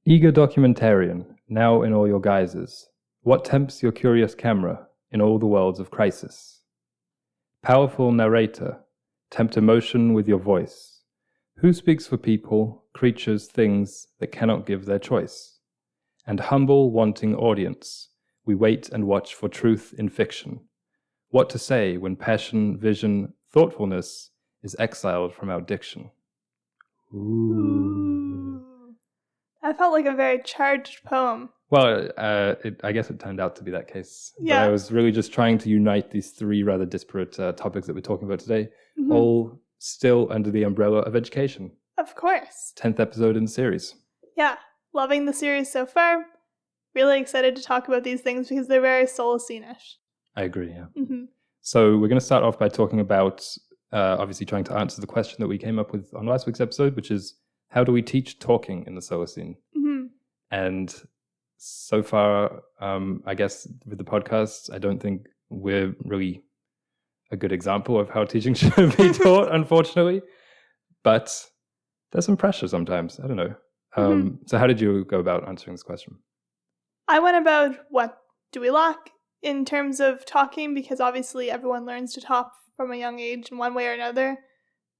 Eager documentarian, now in all your guises, what tempts your curious camera in all the worlds of crisis? Powerful narrator, tempt emotion with your voice. Who speaks for people, creatures, things that cannot give their choice? And humble, wanting audience, we wait and watch for truth in fiction. What to say when passion, vision, thoughtfulness is exiled from our diction? Ooh. That felt like a very charged poem. Well, I guess it turned out to be that case. Yeah. But I was really just trying to unite these three rather disparate topics that we're talking about today, all still under the umbrella of education. Of course. 10th episode in the series. Yeah, loving the series so far. Really excited to talk about these things because they're very Solacene-ish. I agree, yeah. Mm-hmm. So we're going to start off by talking about, obviously trying to answer the question that we came up with on last week's episode, which is, how do we teach talking in the Solacene? Mm-hmm. And so far, I guess with the podcast, I don't think we're really a good example of how teaching should be taught, unfortunately. But there's some pressure sometimes. I don't know. So how did you go about answering this question? I went about what do we lack in terms of talking, because obviously everyone learns to talk from a young age in one way or another,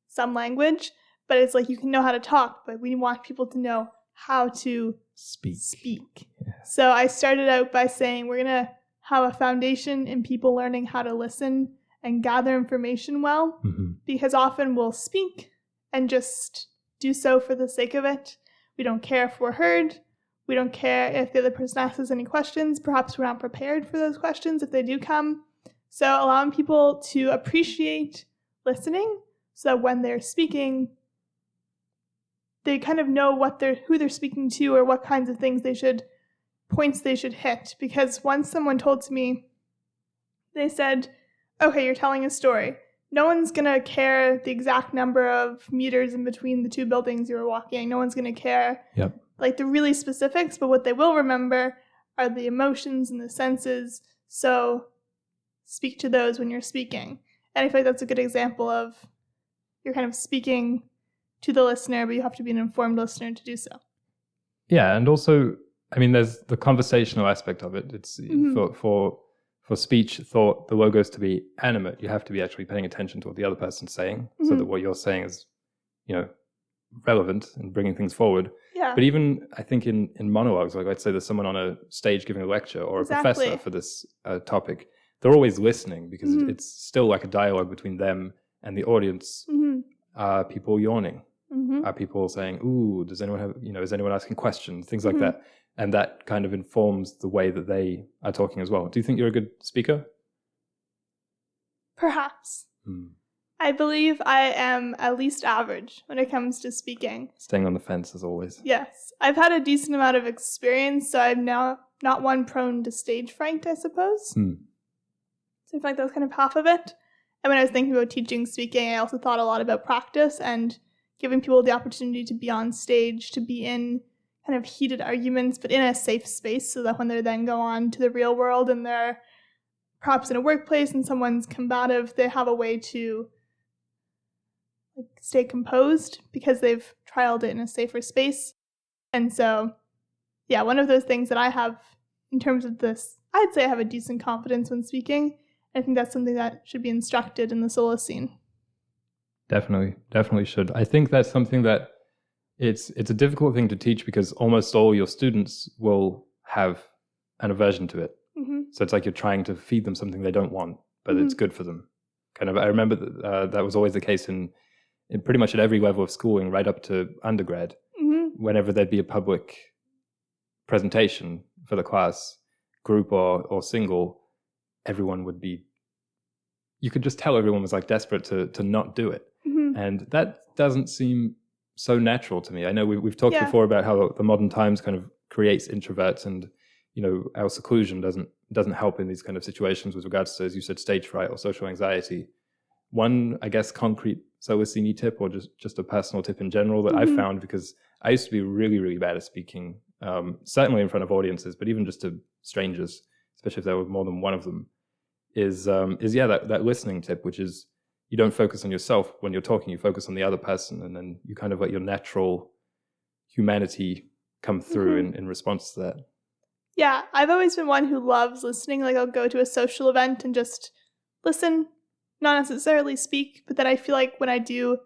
some language. But it's like you can know how to talk, but we want people to know how to speak. Yeah. So I started out by saying we're going to have a foundation in people learning how to listen and gather information well, because often we'll speak and just do so for the sake of it. We don't care if we're heard. We don't care if the other person asks us any questions. Perhaps we're not prepared for those questions if they do come. So allowing people to appreciate listening so that when they're speaking, they kind of know who they're speaking to or what kinds of points they should hit. Because once someone told to me, they said, okay, you're telling a story. No one's going to care the exact number of meters in between the two buildings you were walking. No one's going to care like the really specifics, but what they will remember are the emotions and the senses. So speak to those when you're speaking. And I feel like that's a good example of you're kind of speaking to the listener, but you have to be an informed listener to do so. Yeah, and also, I mean, there's the conversational aspect of it. It's for speech, thought, the logos to be animate, you have to be actually paying attention to what the other person's saying, so that what you're saying is, relevant and bringing things forward. Yeah. But even, I think in monologues, like let's say there's someone on a stage giving a lecture or a professor for this topic, they're always listening because it's still like a dialogue between them and the audience. Are people yawning? Are people saying, ooh, does anyone have, is anyone asking questions? Things like that. And that kind of informs the way that they are talking as well. Do you think you're a good speaker? Perhaps. I believe I am at least average when it comes to speaking. Staying on the fence as always. Yes. I've had a decent amount of experience, so I'm now not one prone to stage fright, I suppose. So I feel like that's kind of half of it. And when I was thinking about teaching speaking, I also thought a lot about practice and giving people the opportunity to be on stage, to be in kind of heated arguments, but in a safe space, so that when they then go on to the real world and they're perhaps in a workplace and someone's combative, they have a way to stay composed because they've trialed it in a safer space. And so, yeah, one of those things that I have in terms of this, I'd say I have a decent confidence when speaking. I think that's something that should be instructed in the Solacene. Definitely should. I think that's something that it's a difficult thing to teach because almost all your students will have an aversion to it. So it's like you're trying to feed them something they don't want, but it's good for them. Kind of, I remember that was always the case in pretty much at every level of schooling, right up to undergrad. Whenever there'd be a public presentation for the class, group or single, everyone would be, you could just tell everyone was like desperate to not do it. And that doesn't seem so natural to me. I know we've talked before about how the modern times kind of creates introverts, and our seclusion doesn't help in these kind of situations with regards to, as you said, stage fright or social anxiety. One, I guess, concrete Solacene tip, or just a personal tip in general that I've found, because I used to be really, really bad at speaking, certainly in front of audiences, but even just to strangers, especially if there were more than one of them, is that listening tip, which is you don't focus on yourself when you're talking, you focus on the other person, and then you kind of let your natural humanity come through in response to that. Yeah, I've always been one who loves listening. Like, I'll go to a social event and just listen, not necessarily speak, but then I feel like when I do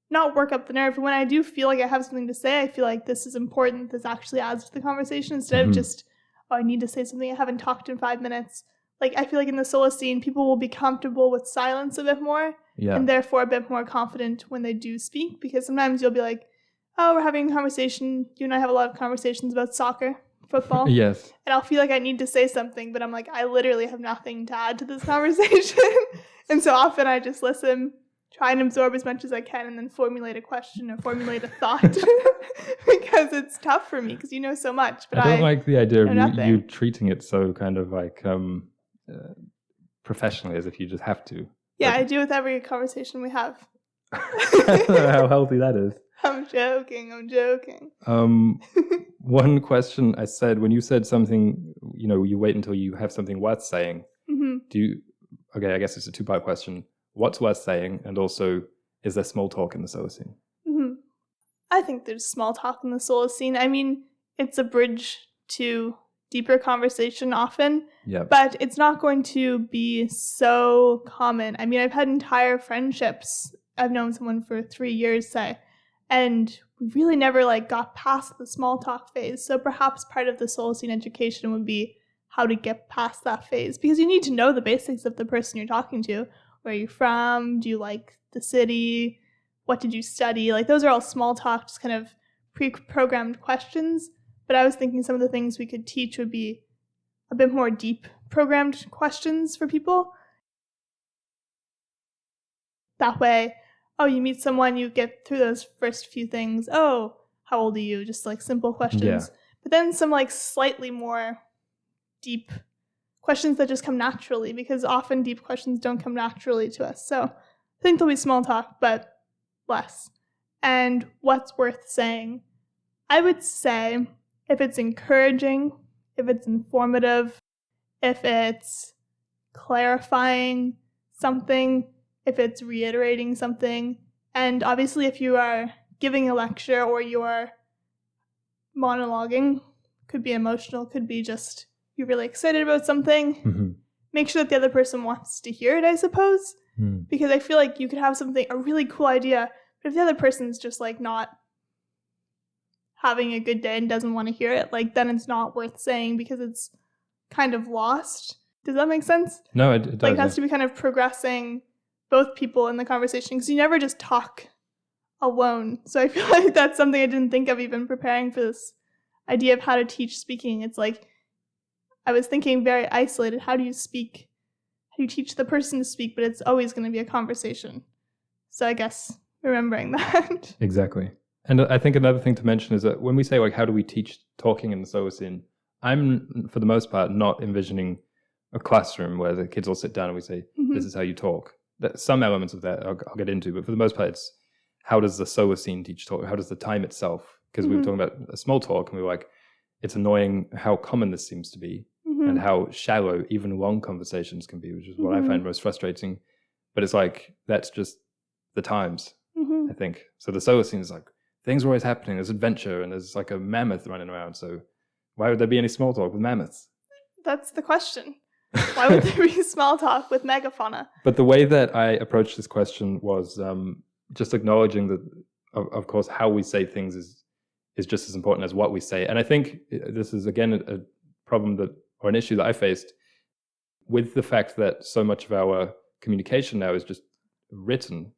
not work up the nerve, but when I do feel like I have something to say, I feel like this is important. This actually adds to the conversation instead of just, I need to say something. I haven't talked in 5 minutes. Like, I feel like in the Solacene, people will be comfortable with silence a bit more and therefore a bit more confident when they do speak, because sometimes you'll be like, oh, we're having a conversation. You and I have a lot of conversations about soccer, football. Yes. And I'll feel like I need to say something, but I'm like, I literally have nothing to add to this conversation. And so often I just listen, try and absorb as much as I can, and then formulate a question or formulate a thought. Because it's tough for me, because you know so much. But I don't like the idea of you treating it so kind of like professionally, as if you just have to. Yeah, I do with every conversation we have. I don't know how healthy that is. I'm joking. One question I said, when you said something, you wait until you have something worth saying. Okay, I guess it's a two-part question. What's worth saying? And also, is there small talk in the Solacene? I think there's small talk in the Solacene. I mean, it's a bridge to deeper conversation often, but it's not going to be so common. I mean, I've had entire friendships. I've known someone for 3 years, say, and we really never got past the small talk phase. So perhaps part of the Solacene education would be how to get past that phase, because you need to know the basics of the person you're talking to. Where are you from? Do you like the city? What did you study? Those are all small talk, just kind of pre-programmed questions. But I was thinking some of the things we could teach would be a bit more deep programmed questions for people. That way, you meet someone, you get through those first few things. Oh, how old are you? Just simple questions. Yeah. But then some slightly more deep questions that just come naturally, because often deep questions don't come naturally to us. So I think there'll be small talk, but less. And what's worth saying? I would say if it's encouraging, if it's informative, if it's clarifying something, if it's reiterating something, and obviously if you are giving a lecture or you are monologuing, could be emotional, could be just you're really excited about something, make sure that the other person wants to hear it, I suppose, because I feel like you could have a really cool idea, but if the other person's just not having a good day and doesn't want to hear it, then it's not worth saying, because it's kind of lost. Does that make sense? No, it does. It has to be kind of progressing both people in the conversation, because you never just talk alone. So I feel like that's something I didn't think of even preparing for this idea of how to teach speaking. It's I was thinking very isolated. How do you speak? How do you teach the person to speak? But it's always going to be a conversation. So I guess remembering that. Exactly. And I think another thing to mention is that when we say how do we teach talking in the Solacene, I'm for the most part not envisioning a classroom where the kids all sit down and we say, this is how you talk. Some elements of that I'll get into, but for the most part it's how does the Solacene teach talk? How does the time itself? Because we were talking about a small talk and we were it's annoying how common this seems to be and how shallow even long conversations can be, which is what I find most frustrating. But it's that's just the times, I think. So the Solacene is things are always happening. There's adventure and there's a mammoth running around. So why would there be any small talk with mammoths? That's the question. Why would there be small talk with megafauna? But the way that I approached this question was just acknowledging that, of course, how we say things is just as important as what we say. And I think this is, again, a problem or an issue that I faced with the fact that so much of our communication now is just written.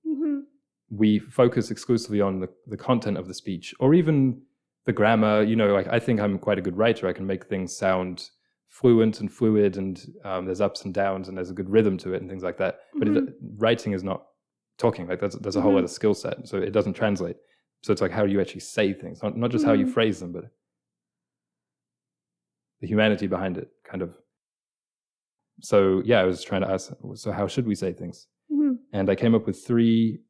We focus exclusively on the content of the speech, or even the grammar. I think I'm quite a good writer. I can make things sound fluent and fluid, and there's ups and downs, and there's a good rhythm to it and things like that. But writing is not talking. There's a whole other skill set, so it doesn't translate. So it's how do you actually say things, not just how you phrase them, but the humanity behind it, kind of. So yeah, I was trying to ask, so how should we say things? And I came up with three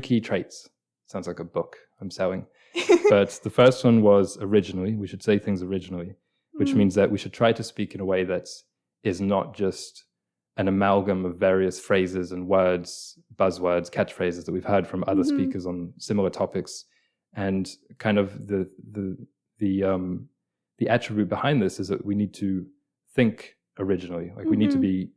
key traits. Sounds like a book I'm selling. But the first one was originally. We should say things originally, which means that we should try to speak in a way that is not just an amalgam of various phrases and words, buzzwords, catchphrases that we've heard from other speakers on similar topics, And kind of the attribute behind this is that we need to think originally. Like we need to be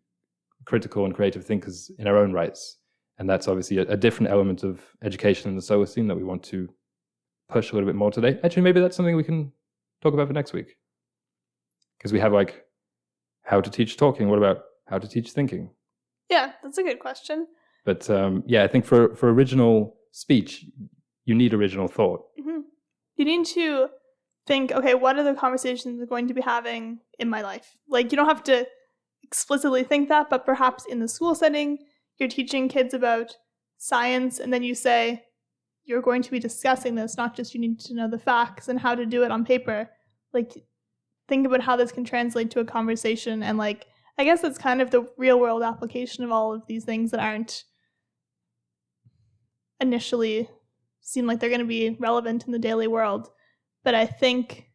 critical and creative thinkers in our own rights. And that's obviously a different element of education in the Solacene that we want to push a little bit more today. Actually, maybe that's something we can talk about for next week. Because we have like how to teach talking. What about how to teach thinking? Yeah, that's a good question. But I think for original speech, you need original thought. You need to think, okay, what are the conversations I'm going to be having in my life? Like, you don't have to explicitly think that, but perhaps in the school setting, you're teaching kids about science, and then you say, you're going to be discussing this, not just you need to know the facts and how to do it on paper. Like, think about how this can translate to a conversation, and like, I guess that's kind of the real world application of all of these things that aren't initially seem like they're going to be relevant in the daily world. But I think,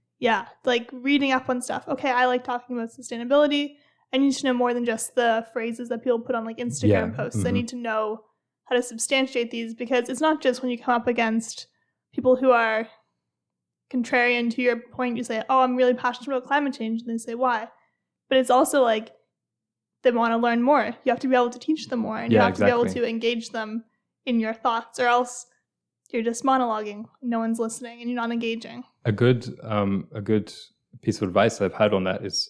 like reading up on stuff. Okay, I like talking about sustainability. I need to know more than just the phrases that people put on like Instagram posts. I need to know how to substantiate these, because it's not just when you come up against people who are contrarian to your point, you say, oh, I'm really passionate about climate change, and they say, why? But it's also like they want to learn more. You have to be able to teach them more, and you have to be able to engage them in your thoughts, or else you're just monologuing, no one's listening, and you're not engaging. A good piece of advice I've had on that is,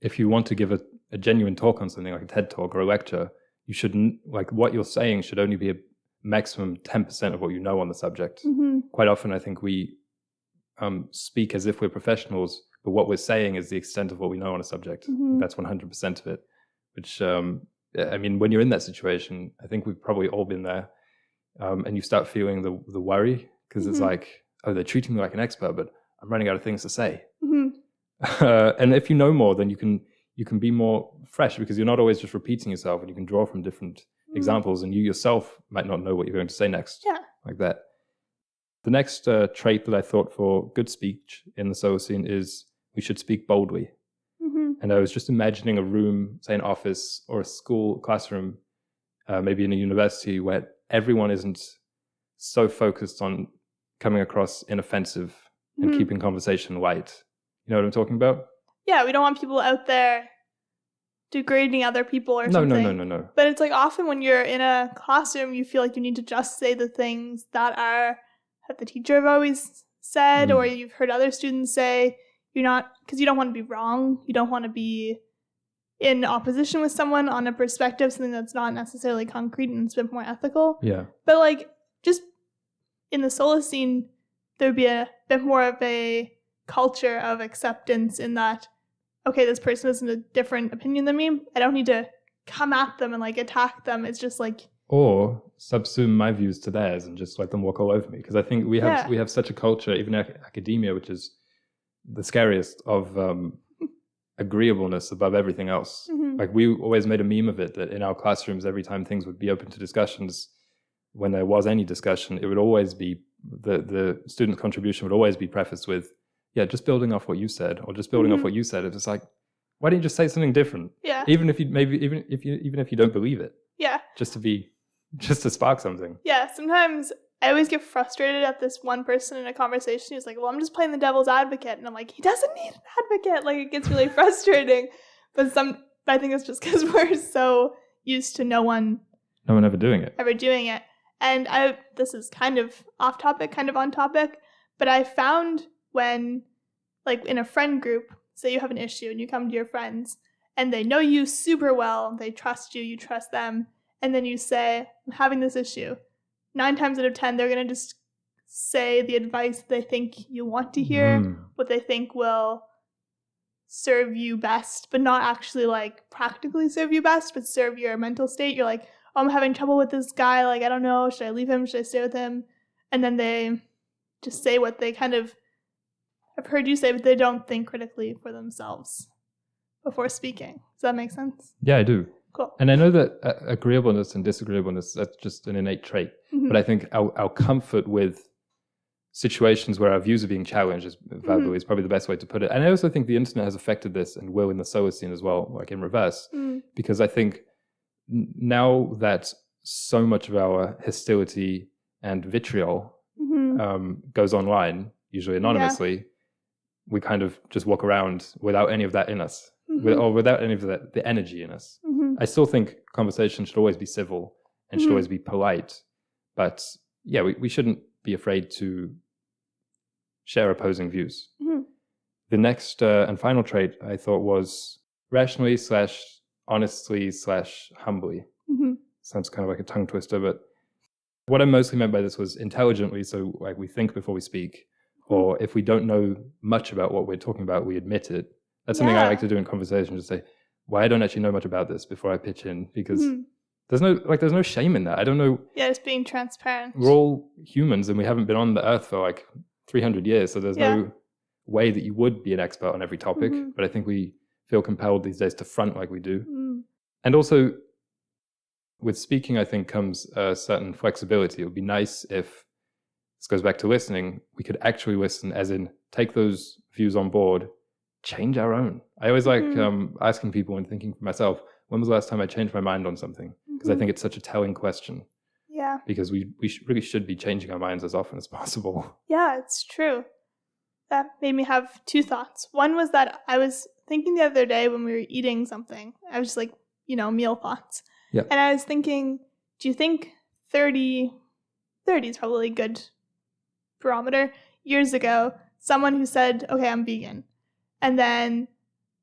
if you want to give a genuine talk on something like a TED talk or a lecture, you shouldn't, like, what you're saying should only be a maximum 10% of what you know on the subject. Quite often I think we speak as if we're professionals, but what we're saying is the extent of what we know on a subject. That's 100% of it, which I mean, when you're in that situation, I think we've probably all been there, and you start feeling the worry, because it's like, oh, they're treating me like an expert, but I'm running out of things to say. And if you know more, then you can be more fresh, because you're not always just repeating yourself, and you can draw from different examples, and you yourself might not know what you're going to say next. Like that. The next trait that I thought for good speech in the Solacene is we should speak boldly. And I was just imagining a room, say an office or a school classroom, maybe in a university, where everyone isn't so focused on coming across inoffensive and keeping conversation light. You know what I'm talking about? Yeah, we don't want people out there degrading other people or something. No. But it's like, often when you're in a classroom, you feel like you need to just say the things that the teacher have always said, or you've heard other students say. You're not, because you don't want to be wrong. You don't want to be in opposition with someone on a perspective, something that's not necessarily concrete and it's a bit more ethical. Yeah. But like, just in the Solacene, there would be a bit more of a culture of acceptance, in that, okay, this person has a different opinion than me. I don't need to come at them and like attack them. It's just like, or subsume my views to theirs and just let them walk all over me. Because I think we have such a culture, even in academia, which is the scariest, of agreeableness above everything else. Like, we always made a meme of it, that in our classrooms, every time things would be open to discussions, when there was any discussion, it would always be, the student contribution would always be prefaced with, just building off what you said, or just building off what you said. It's just like, why don't you just say something different? Yeah. Even if you don't believe it. Yeah. Just to spark something. Yeah. Sometimes I always get frustrated at this one person in a conversation who's like, well, I'm just playing the devil's advocate. And I'm like, he doesn't need an advocate. Like, it gets really frustrating. But I think it's just because we're so used to no one ever doing it. And this is kind of off topic, kind of on topic, but I found when, like, in a friend group, say you have an issue and you come to your friends and they know you super well, they trust you, you trust them, and then you say, I'm having this issue. 9 times out of 10, they're going to just say the advice they think you want to hear, what they think will serve you best, but not actually like practically serve you best, but serve your mental state. You're like, oh, I'm having trouble with this guy. Like, I don't know. Should I leave him? Should I stay with him? And then they just say what they kind of have heard you say, but they don't think critically for themselves before speaking. Does that make sense? Yeah, I do. Cool. And I know that agreeableness and disagreeableness, that's just an innate trait. But I think our comfort with situations where our views are being challenged is probably the best way to put it. And I also think the internet has affected this, and will in the Solacene as well, like in reverse. Because I think now that so much of our hostility and vitriol goes online, usually anonymously, we kind of just walk around without any of that in us, or without any of the energy in us. I still think conversation should always be civil and should always be polite. But yeah, we shouldn't be afraid to share opposing views. The next and final trait I thought was rationally / honestly / humbly. Sounds kind of like a tongue twister, but what I mostly meant by this was intelligently, so like we think before we speak, or if we don't know much about what we're talking about, we admit it. That's something I like to do in conversation, to say, well, I don't actually know much about this before I pitch in, because there's no shame in that. I don't know. Yeah, it's being transparent. We're all humans and we haven't been on the earth for like 300 years, so there's no way that you would be an expert on every topic, but I think we feel compelled these days to front like we do. And also, with speaking, I think comes a certain flexibility. It would be nice if, this goes back to listening, we could actually listen, as in take those views on board, change our own. I always like asking people and thinking for myself, when was the last time I changed my mind on something? Because I think it's such a telling question. Yeah. Because we really should be changing our minds as often as possible. Yeah, it's true. That made me have two thoughts. One was that I was thinking the other day when we were eating something, I was just like, meal thoughts. Yeah. And I was thinking, do you think 30 is probably a good barometer? Years ago, someone who said, okay, I'm vegan. And then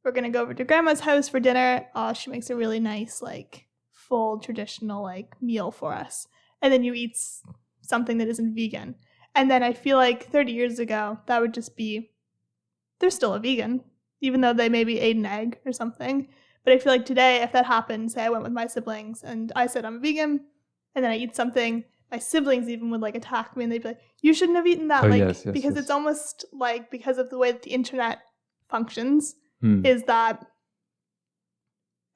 we're going to go over to grandma's house for dinner. Oh, she makes a really nice, like, full traditional, like, meal for us. And then you eat something that isn't vegan. And then I feel like 30 years ago, that would just be, they're still a vegan, even though they maybe ate an egg or something. But I feel like today, if that happened, say I went with my siblings and I said I'm vegan, and then I eat something, my siblings even would like attack me and they'd be like, you shouldn't have eaten that. Because it's almost like, because of the way that the internet functions, is that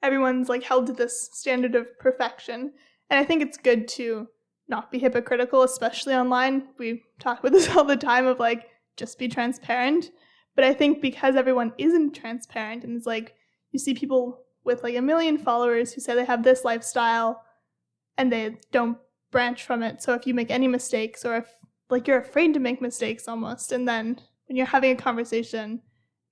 everyone's like held to this standard of perfection. And I think it's good to not be hypocritical, especially online. We talk about this all the time of like, just be transparent. But I think because everyone isn't transparent, and it's like, you see people with like 1 million followers who say they have this lifestyle and they don't branch from it. So if you make any mistakes, or if like you're afraid to make mistakes almost, and then when you're having a conversation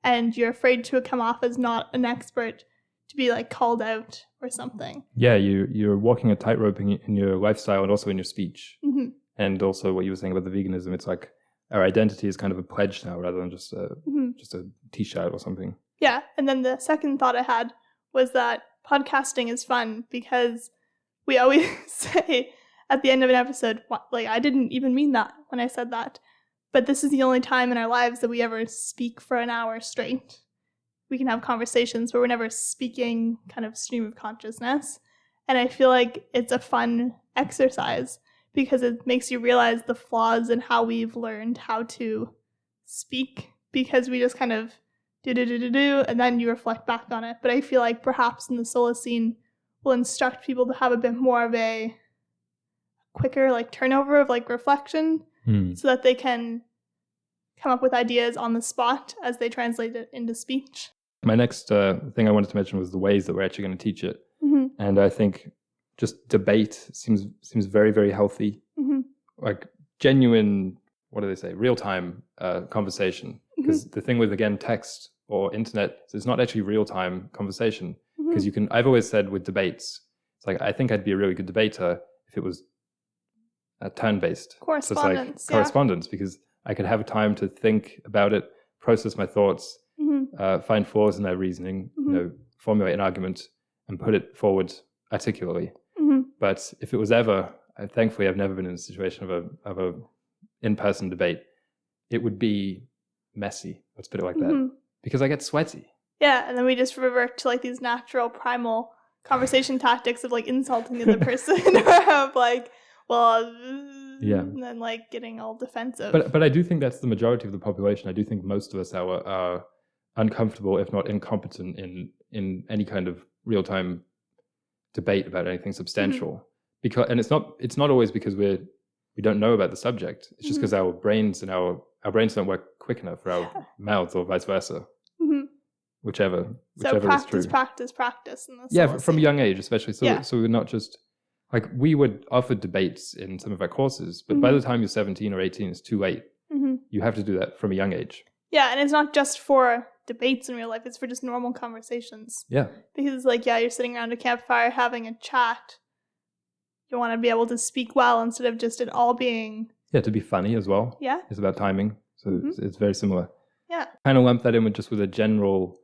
and you're afraid to come off as not an expert, to be like called out or something. Yeah, you're walking a tightrope in your lifestyle and also in your speech. And also what you were saying about the veganism, it's like our identity is kind of a pledge now rather than just a t-shirt or something. Yeah, and then the second thought I had was that podcasting is fun because we always say at the end of an episode, like, I didn't even mean that when I said that, but this is the only time in our lives that we ever speak for an hour straight. We can have conversations where we're never speaking kind of stream of consciousness, and I feel like it's a fun exercise because it makes you realize the flaws in how we've learned how to speak, because we just kind of do, and then you reflect back on it. But I feel like perhaps in the Solacene, we'll instruct people to have a bit more of a quicker like turnover of like reflection, so that they can come up with ideas on the spot as they translate it into speech. My next thing I wanted to mention was the ways that we're actually going to teach it. And I think just debate seems very, very healthy. Like genuine, what do they say, real-time conversation. Because the thing with, again, text or internet, it's not actually real-time conversation. Because I've always said with debates, it's like, I think I'd be a really good debater if it was turn-based. Correspondence. So correspondence, because I could have time to think about it, process my thoughts, find flaws in their reasoning, formulate an argument, and put it forward articulately. But if it was ever, thankfully I've never been in a situation of a in-person debate, it would be messy. Let's put it like that. Because I get sweaty. Yeah, and then we just revert to like these natural primal conversation tactics of like insulting the other person or of like, and then like getting all defensive. But I do think that's the majority of the population. I do think most of us are uncomfortable, if not incompetent, in any kind of real-time debate about anything substantial. And it's not always because we don't know about the subject. It's just because our brains don't work quick enough for our mouths, or vice versa. Whichever is true. Practice. Yeah, from a young age, especially. So we're not just like we would offer debates in some of our courses, but by the time you're 17 or 18, it's too late. You have to do that from a young age. Yeah, and it's not just for debates in real life, it's for just normal conversations. Yeah. Because you're sitting around a campfire having a chat. You want to be able to speak well instead of just it all being... Yeah, to be funny as well. Yeah. It's about timing. So it's very similar. Yeah. Kind of lump that in with a general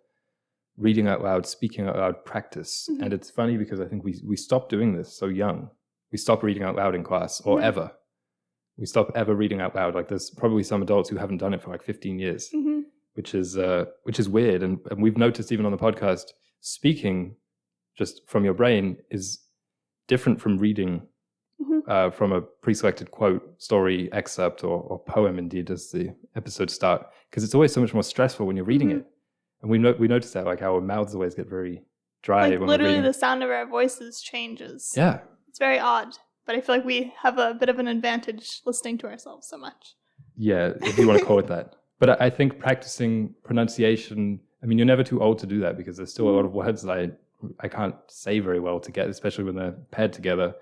reading out loud, speaking out loud practice. And it's funny because I think we stopped doing this so young. We stopped reading out loud in class or ever. We stop ever reading out loud. Like there's probably some adults who haven't done it for like 15 years, which is weird. And we've noticed even on the podcast, speaking just from your brain is different from reading from a pre-selected quote, story, excerpt, or poem, indeed, as the episodes start. Because it's always so much more stressful when you're reading it. And we notice that, like our mouths always get very dry. When literally we're reading. The sound of our voices changes. Yeah. It's very odd. But I feel like we have a bit of an advantage listening to ourselves so much. Yeah, if you want to call it that. But I think practicing pronunciation, I mean, you're never too old to do that because there's still a lot of words that I can't say very well together, especially when they're paired together.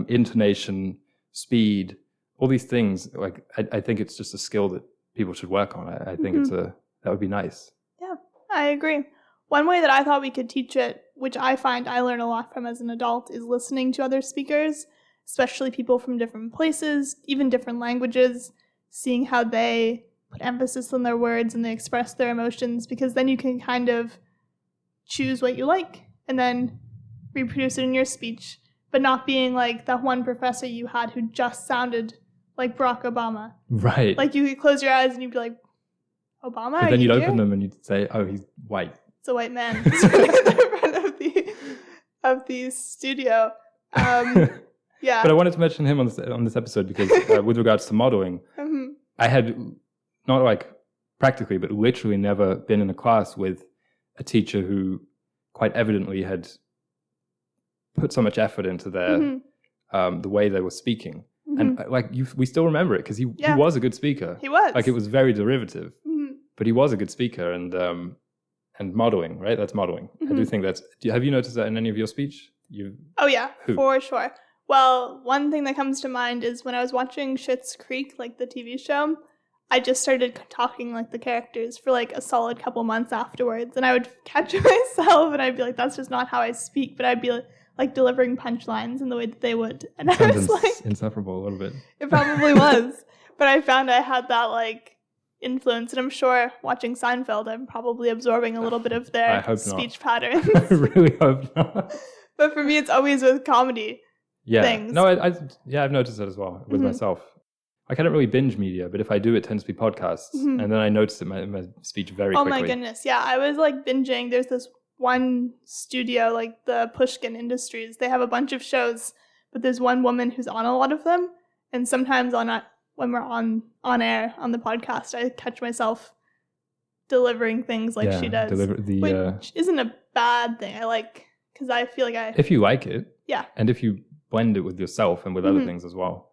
Intonation, speed, all these things. Like I think it's just a skill that people should work on. I think that would be nice. Yeah, I agree. One way that I thought we could teach it, which I find I learn a lot from as an adult, is listening to other speakers, especially people from different places, even different languages, seeing how they put emphasis on their words and they express their emotions, because then you can kind of choose what you like and then reproduce it in your speech, but not being like that one professor you had who just sounded like Barack Obama. Right. Like you could close your eyes and you'd be like, Obama? But then you'd open them and you'd say, oh, he's white. It's a white man. He's in the front of the studio. Yeah. But I wanted to mention him on this episode because with regards to modeling, I had not like practically, but literally never been in a class with a teacher who quite evidently had put so much effort into their the way they were speaking. And we still remember it because he was a good speaker. He was. Like it was very derivative, but he was a good speaker and modeling, right? That's modeling. I do think have you noticed that in any of your speech? Oh yeah, for sure. Well, one thing that comes to mind is when I was watching Schitt's Creek, like the TV show, I just started talking like the characters for like a solid couple months afterwards. And I would catch myself and I'd be like, that's just not how I speak. But I'd be like delivering punchlines in the way that they would. And I was like... insufferable a little bit. It probably was. But I found I had that like influence. And I'm sure watching Seinfeld, I'm probably absorbing a little bit of their speech patterns. I really hope not. But for me, it's always with comedy. Things. No, I've noticed that as well with myself. Like I don't really binge media, but if I do, it tends to be podcasts. And then I notice it in my speech very quickly. Oh my goodness, yeah. I was like binging. There's this one studio, like the Pushkin Industries. They have a bunch of shows, but there's one woman who's on a lot of them. And sometimes when we're on air on the podcast, I catch myself delivering things like she does, which isn't a bad thing. I like, because I feel like if you like it. Yeah. And if you blend it with yourself and with other things as well.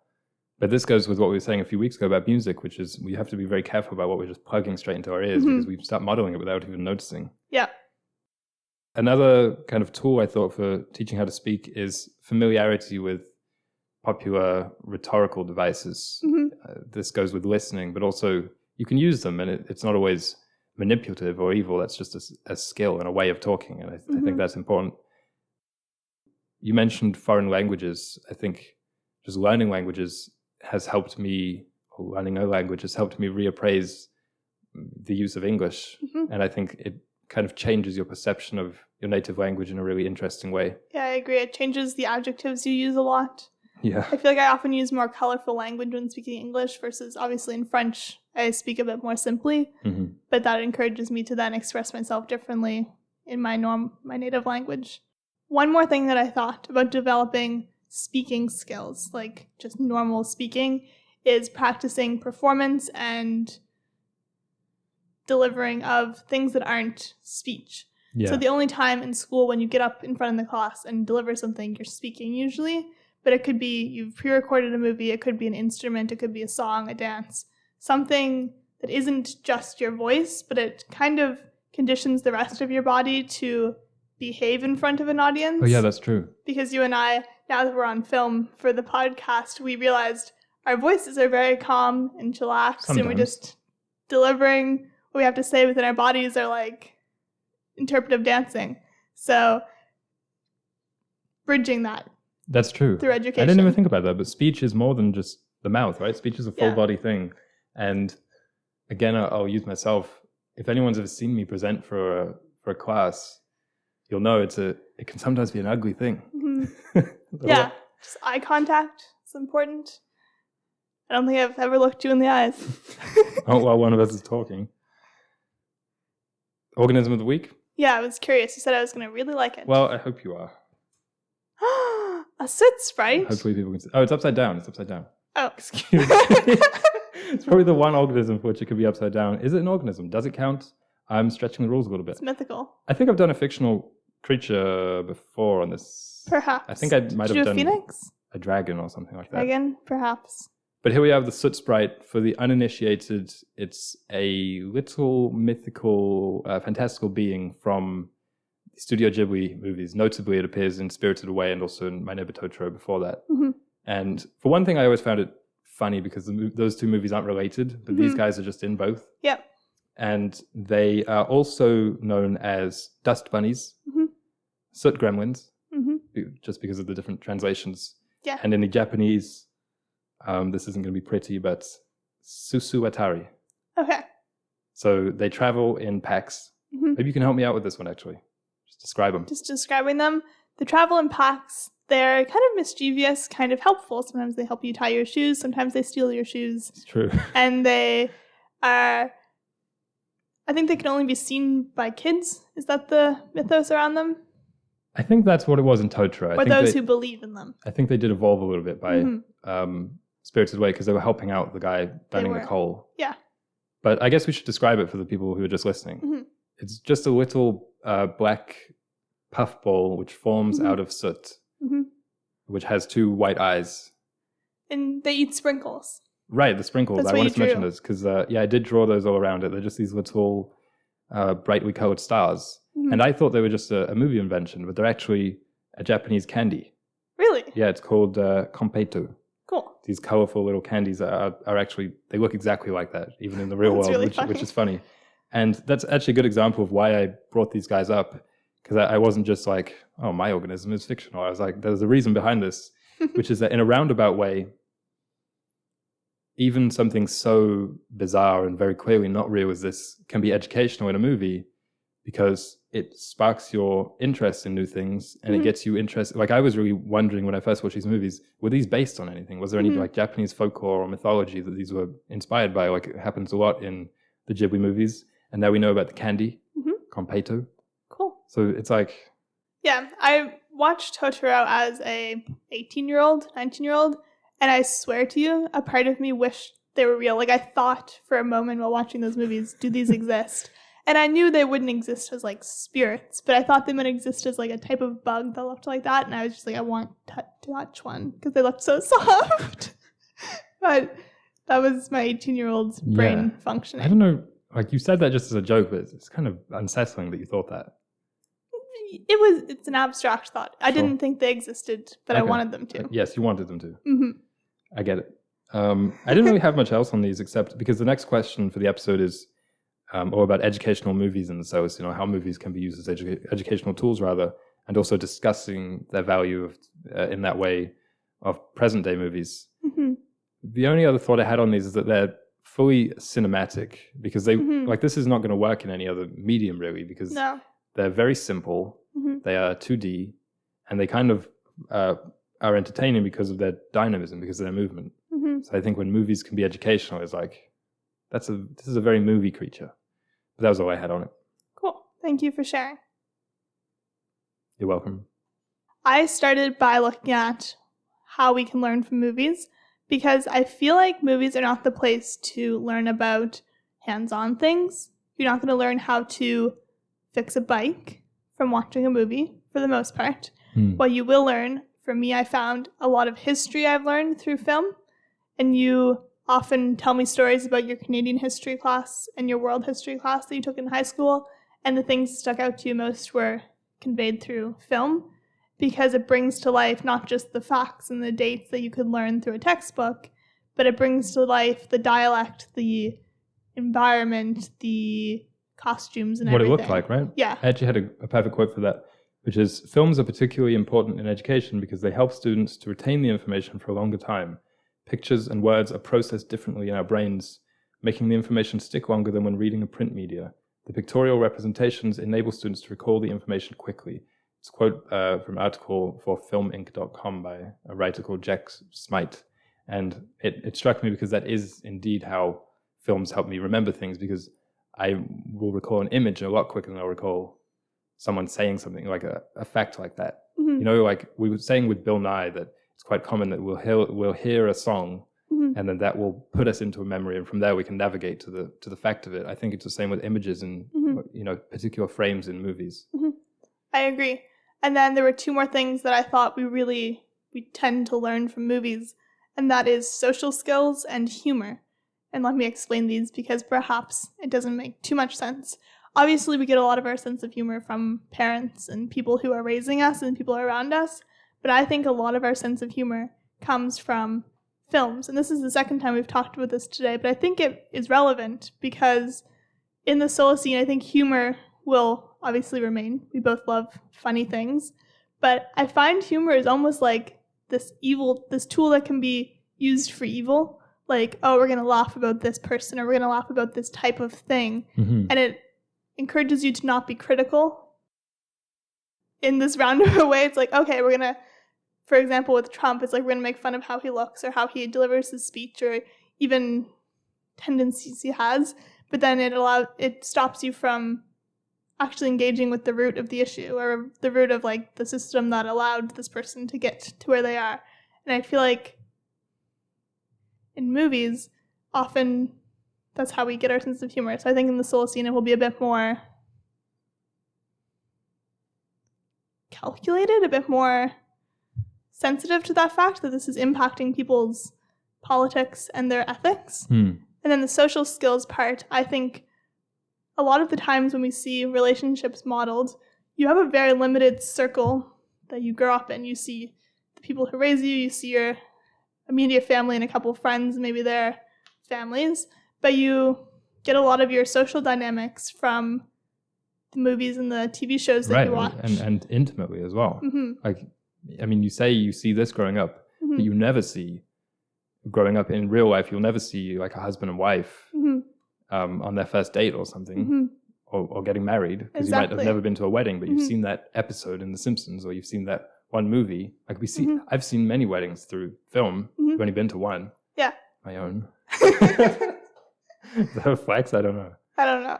But this goes with what we were saying a few weeks ago about music, which is we have to be very careful about what we're just plugging straight into our ears because we start modeling it without even noticing. Yeah. Another kind of tool I thought for teaching how to speak is familiarity with popular rhetorical devices. This goes with listening, but also you can use them and it's not always manipulative or evil. That's just a skill and a way of talking. And I think that's important. You mentioned foreign languages. I think just learning languages has helped me, or learning a language has helped me reappraise the use of English. And I think it kind of changes your perception of your native language in a really interesting way. Yeah, I agree. It changes the adjectives you use a lot. Yeah. I feel like I often use more colorful language when speaking English versus obviously in French, I speak a bit more simply, but that encourages me to then express myself differently in my native language. One more thing that I thought about developing speaking skills, like just normal speaking, is practicing performance and delivering of things that aren't speech. Yeah. So the only time in school when you get up in front of the class and deliver something, you're speaking usually, but it could be you've pre-recorded a movie, it could be an instrument, it could be a song, a dance, something that isn't just your voice, but it kind of conditions the rest of your body to behave in front of an audience. Oh, yeah, that's true. Because you and I, now that we're on film for the podcast, we realized our voices are very calm and chillaxed. Sometimes. And we're just delivering what we have to say within our bodies are like interpretive dancing. So bridging that. That's true. Through education. I didn't even think about that, but speech is more than just the mouth, right? Speech is a full body thing. And again, I'll use myself. If anyone's ever seen me present for a class, you'll know it can sometimes be an ugly thing. Mm-hmm. Yeah, just eye contact is important. I don't think I've ever looked you in the eyes. Oh, while one of us is talking. Organism of the week? Yeah, I was curious. You said I was going to really like it. Well, I hope you are. A Soot Sprite? Hopefully people can see. Oh, it's upside down. It's upside down. Oh. Excuse me. It's probably the one organism for which it could be upside down. Is it an organism? Does it count? I'm stretching the rules a little bit. It's mythical. I think I've done a fictional creature before on this. Perhaps. I think I might have done Phoenix? A dragon or something like that. Dragon, perhaps. But here we have the Soot Sprite. For the uninitiated, it's a little mythical, fantastical being from the Studio Ghibli movies. Notably, it appears in Spirited Away and also in My Neighbor Totoro before that. Mm-hmm. And for one thing, I always found it funny because those two movies aren't related, but these guys are just in both. Yep. And they are also known as dust bunnies, soot gremlins, just because of the different translations. Yeah. And in the Japanese, this isn't going to be pretty, but susuwatari. Okay. So they travel in packs. Maybe you can help me out with this one, actually. Just describe them. Just describing them. They travel in packs. They're kind of mischievous, kind of helpful. Sometimes they help you tie your shoes. Sometimes they steal your shoes. It's true. And they are... I think they can only be seen by kids. Is that the mythos around them? I think that's what it was in Totoro. Or those who believe in them. I think they did evolve a little bit by Spirited Away because they were helping out the guy dunning the coal. Yeah. But I guess we should describe it for the people who are just listening. It's just a little black puffball which forms out of soot, which has two white eyes. And they eat sprinkles. Right, the sprinkles. That's I wanted to mention this because, I did draw those all around it. They're just these little brightly colored stars. And I thought they were just a movie invention, but they're actually a Japanese candy. Really? Yeah, it's called konpeito. Cool. These colorful little candies are actually, they look exactly like that, even in the real world, really which is funny. And that's actually a good example of why I brought these guys up, because I wasn't just like, oh, my organism is fictional. I was like, there's a reason behind this, which is that in a roundabout way, even something so bizarre and very clearly not real as this can be educational in a movie because it sparks your interest in new things and it gets you interested. Like I was really wondering when I first watched these movies, were these based on anything? Was there any like Japanese folklore or mythology that these were inspired by? Like it happens a lot in the Ghibli movies. And now we know about the candy, konpeito. Cool. So it's like... Yeah, I watched Totoro as a 18-year-old, 19-year-old, and I swear to you, a part of me wished they were real. Like, I thought for a moment while watching those movies, do these exist? And I knew they wouldn't exist as, like, spirits, but I thought they might exist as, like, a type of bug that looked like that, and I was just like, I want to touch one, because they looked so soft. But that was my 18-year-old's brain functioning. I don't know, like, you said that just as a joke, but it's kind of unsettling that you thought that. It's an abstract thought. I didn't think they existed, but I wanted them to. Yes, you wanted them to. I get it. I didn't really have much else on these except because the next question for the episode is all about educational movies in the South, how movies can be used as educational tools rather, and also discussing their value of, in that way of present day movies. The only other thought I had on these is that they're fully cinematic because they like this is not going to work in any other medium really because they're very simple. They are 2D and they kind of are entertaining because of their dynamism, because of their movement. So I think when movies can be educational, it's like, this is a very movie creature. But that was all I had on it. Cool. Thank you for sharing. You're welcome. I started by looking at how we can learn from movies because I feel like movies are not the place to learn about hands-on things. You're not going to learn how to fix a bike from watching a movie for the most part. What you will learn, for me, I found a lot of history I've learned through film. And you often tell me stories about your Canadian history class and your world history class that you took in high school. And the things that stuck out to you most were conveyed through film, because it brings to life not just the facts and the dates that you could learn through a textbook, but it brings to life the dialect, the environment, the costumes, and what everything. it looked like, right? Yeah. I actually had a perfect quote for that, which is, films are particularly important in education because they help students to retain the information for a longer time. Pictures and words are processed differently in our brains, making the information stick longer than when reading a print media. The pictorial representations enable students to recall the information quickly. It's a quote from an article for filminc.com by a writer called Jack Smite. And it struck me because that is indeed how films help me remember things, because I will recall an image a lot quicker than I'll recall someone saying something, like a fact like that. Mm-hmm. You know, like we were saying with Bill Nye, that it's quite common that we'll hear a song, mm-hmm. and then that will put us into a memory, and from there we can navigate to the fact of it. I think it's the same with images and mm-hmm. you know, particular frames in movies. Mm-hmm. I agree. And then there were two more things that I thought we tend to learn from movies, and that is social skills and humor. And let me explain these, because perhaps it doesn't make too much sense. Obviously, we get a lot of our sense of humor from parents and people who are raising us and people around us, but I think a lot of our sense of humor comes from films. And this is the second time we've talked about this today, but I think it is relevant because in the Solacene, I think humor will obviously remain. We both love funny things, but I find humor is almost like this tool that can be used for evil. Like, oh, we're going to laugh about this person, or we're going to laugh about this type of thing. Mm-hmm. And it encourages you to not be critical in this roundabout way. It's like, okay, we're going to, for example, with Trump, it's like we're going to make fun of how he looks or how he delivers his speech or even tendencies he has. But then it stops you from actually engaging with the root of the issue, or the root of like the system that allowed this person to get to where they are. And I feel like in movies, often that's how we get our sense of humor. So I think in the Solacene, it will be a bit more calculated, a bit more sensitive to that fact that this is impacting people's politics and their ethics. And then the social skills part, I think a lot of the times when we see relationships modeled, you have a very limited circle that you grow up in. You see the people who raise you, you see your immediate family and a couple of friends, maybe their families, but you get a lot of your social dynamics from the movies and the TV shows that you watch. And intimately as well. Mm-hmm. Like, I mean, you say you see this growing up, mm-hmm. but you never see, growing up in real life, you'll never see like a husband and wife mm-hmm. On their first date or something, mm-hmm. or getting married, because you might have never been to a wedding, but you've mm-hmm. seen that episode in The Simpsons, or you've seen that one movie. Like we see, mm-hmm. I've seen many weddings through film. Mm-hmm. I've only been to one. Yeah. My own. Is that a flex? I don't know.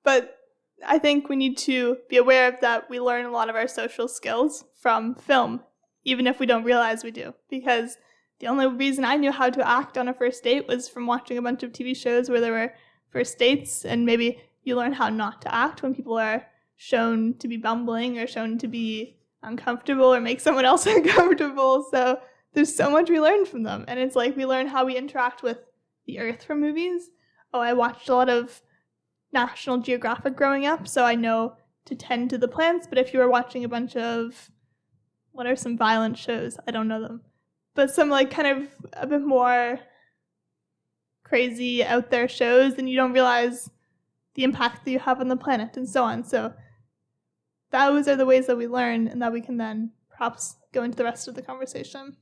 But I think we need to be aware of that. We learn a lot of our social skills from film, even if we don't realize we do. Because the only reason I knew how to act on a first date was from watching a bunch of TV shows where there were first dates, and maybe you learn how not to act when people are shown to be bumbling or shown to be uncomfortable or make someone else uncomfortable. So there's so much we learn from them. And it's like we learn how we interact with the earth from movies. Oh, I watched a lot of National Geographic growing up, so I know to tend to the plants. But if you were watching a bunch of, what are some violent shows? I don't know them. But some like kind of a bit more crazy out there shows, then you don't realize the impact that you have on the planet and so on. So those are the ways that we learn, and that we can then perhaps go into the rest of the conversation.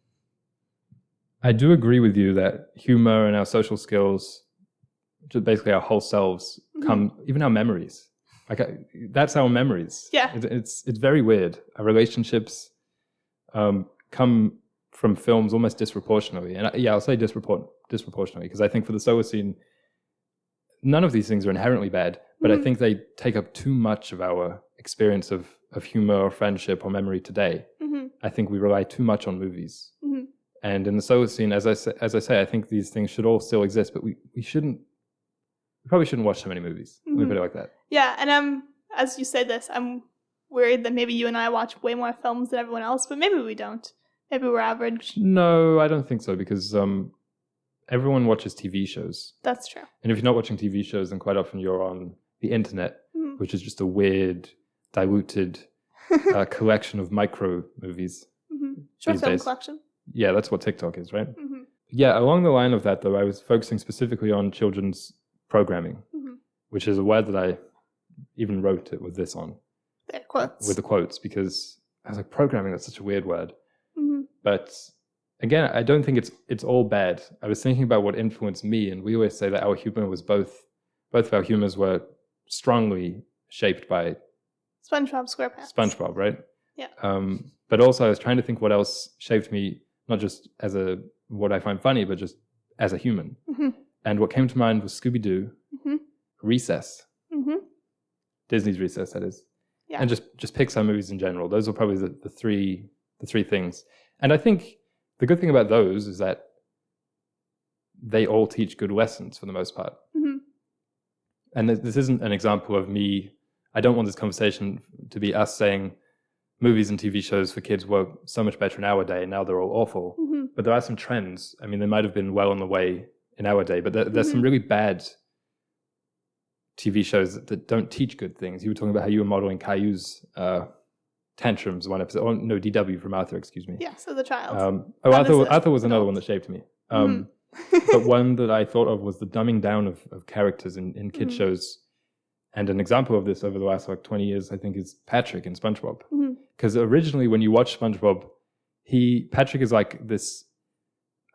I do agree with you that humor and our social skills, just basically our whole selves, mm-hmm. come, even our memories. Like that's our memories. Yeah. It's very weird. Our relationships come from films almost disproportionately. And I'll say disproportionately, because I think for the Solacene, none of these things are inherently bad, but mm-hmm. I think they take up too much of our experience of humor or friendship or memory today. Mm-hmm. I think we rely too much on movies. Mm-hmm. And in the Solacene, as I say, I think these things should all still exist, but we probably shouldn't watch so many movies. Mm-hmm. Let me put it like that. Yeah, and as you say this, I'm worried that maybe you and I watch way more films than everyone else, but maybe we don't. Maybe we're average. No, I don't think so, because everyone watches TV shows. That's true. And if you're not watching TV shows, then quite often you're on the internet, mm-hmm. which is just a weird, diluted collection of micro movies. Short film collection. Yeah, that's what TikTok is, right? Yeah, along the line of that, though, I was focusing specifically on children's programming, which is a word that I even wrote it with this on. There, quotes. With the quotes, because I was like, programming, that's such a weird word. But again, I don't think it's all bad. I was thinking about what influenced me, and we always say that our humor was both of our humors were strongly shaped by SpongeBob SquarePants. SpongeBob, right? Yeah. But also I was trying to think what else shaped me, not just as what I find funny, but just as a human. And what came to mind was Scooby-Doo, Recess, Disney's Recess, that is. Yeah. And just Pixar movies in general. Those are probably the three things. And I think the good thing about those is that they all teach good lessons for the most part. And this isn't an example of me. I don't want this conversation to be us saying movies and TV shows for kids were so much better in our day, and now they're all awful. But there are some trends. I mean, they might have been well on the way in our day, but there's some really bad TV shows that don't teach good things. You were talking about how you were modeling Caillou's tantrums one episode. Oh, no, DW from Arthur, excuse me. Yeah, so the child. Arthur was another one that shaped me. But one that I thought of was the dumbing down of characters in kids shows. And an example of this over the last 20 years, I think, is Patrick in SpongeBob. Because originally when you watch SpongeBob, Patrick is like this